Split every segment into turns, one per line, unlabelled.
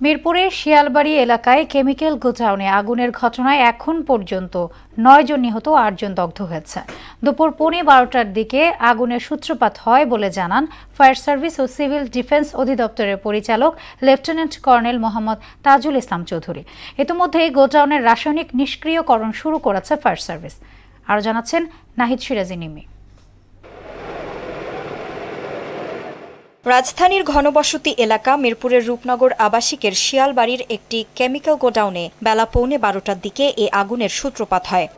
মিরপুরের শিয়ালবাড়ি এলাকায় কেমিক্যাল গোডাউনে আগুনের ঘটনায় এখন পর্যন্ত 9 জন নিহত, 8 জন দগ্ধ হয়েছে। দুপুর 12:15টার দিকে আগুনের সূত্রপাত হয় বলে জানান ফায়ার সার্ভিস ও সিভিল ডিফেন্স অধিদপ্তরের পরিচালক লেফটেন্যান্ট কর্নেল মোহাম্মদ তাজুল ইসলাম চৌধুরী। ইতিমধ্যেই গোডাউনের রাসায়নিক নিষ্ক্রিয়করণ শুরু করেছে ফায়ার সার্ভিস। আরও জানাচ্ছেন নাহিদ সিরাজি নিমি।
রাজধানীর ঘনবসতি এলাকা মিরপুরের রূপনগর আবাসিকের শিয়ালবাড়ির একটি কেমিক্যাল গোডাউনে বেলা 12:15টার দিকে এ আগুনের সূত্রপাত হয়।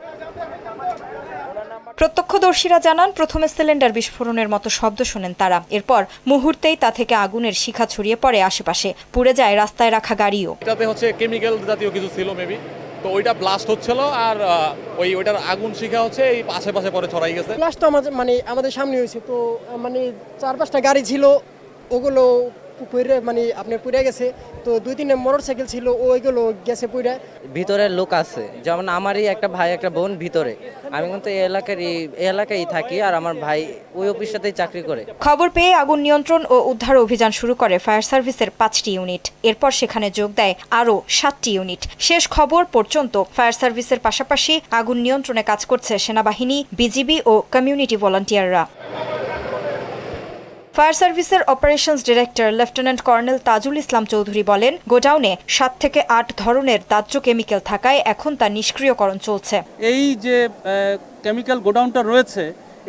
প্রত্যক্ষদর্শীরা জানান, প্রথমে সিলিন্ডার বিস্ফোরণের মতো শব্দ শোনেন তারা। এরপর মুহূর্তেই তা থেকে আগুনের শিখা ছড়িয়ে পড়ে আশেপাশে, পুড়ে যায় রাস্তায় রাখা গাড়িও।
এটাতে হচ্ছে কেমিক্যাল জাতীয় কিছু ছিল মেবি, তো ওইটা ব্লাস্ট হচ্ছিল আর ওইটার আগুন শিখা হচ্ছে এই আশেপাশে পরে ছড়াই গেছে।
ব্লাস্ট আমাদের সামনে হয়েছে, তো 4-5টা গাড়ি ছিল, ওগুলো আপনার পুড়ে গেছে। তো 2-3 মোটরসাইকেল ছিল, ওইগুলো গেছে পুড়ে।
ভিতরে লোক আছে, যেমন আমারই একটা ভাই একটা বোন ভিতরে। আমি কিন্তু এই এলাকায় থাকি, আর আমার ভাই ওই অফিসটাতেই চাকরি করে।
খবর পেয়ে আগুন নিয়ন্ত্রণ ও উদ্ধার অভিযান শুরু করে ফায়ার সার্ভিসের 5টি ইউনিট। এরপর সেখানে যোগ দেয় আরও 7টি ইউনিট। শেষ খবর পর্যন্ত ফায়ার সার্ভিসের পাশাপাশি আগুন নিয়ন্ত্রণে কাজ করছে সেনাবাহিনী, বিজিবি ও কমিউনিটি ভলান্টিয়াররা। ফায়ার সার্ভিসের operations director lieutenant colonel Tajul Islam Chowdhury বলেন, গোডাউনে 7 থেকে 8 ধরনের দাহ্য কেমিক্যাল থাকায় এখন তা নিষ্ক্রিয়করণ চলছে।
এই যে কেমিক্যাল গোডাউনটা রয়েছে,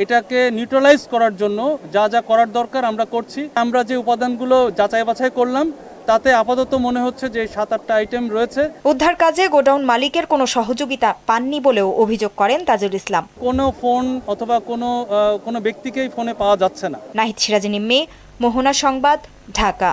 এটাকে নিউট্রালাইজ করার জন্য যা যা করার দরকার আমরা করছি। আমরা যে উপাদানগুলো যাচাই বাছাই করলাম, তাতে আপাতত মনে হচ্ছে যে 7-8টা আইটেম রয়েছে।
উদ্ধার কাজে গোডাউন মালিকের কোনো সহযোগিতা পাননি বলেও অভিযোগ করেন তাজুল ইসলাম।
কোনো ফোন অথবা কোনো ব্যক্তিকেই ফোনে পাওয়া যাচ্ছে না।
নাহিদ সিরাজি নিম্মি, মোহনা সংবাদ, ঢাকা।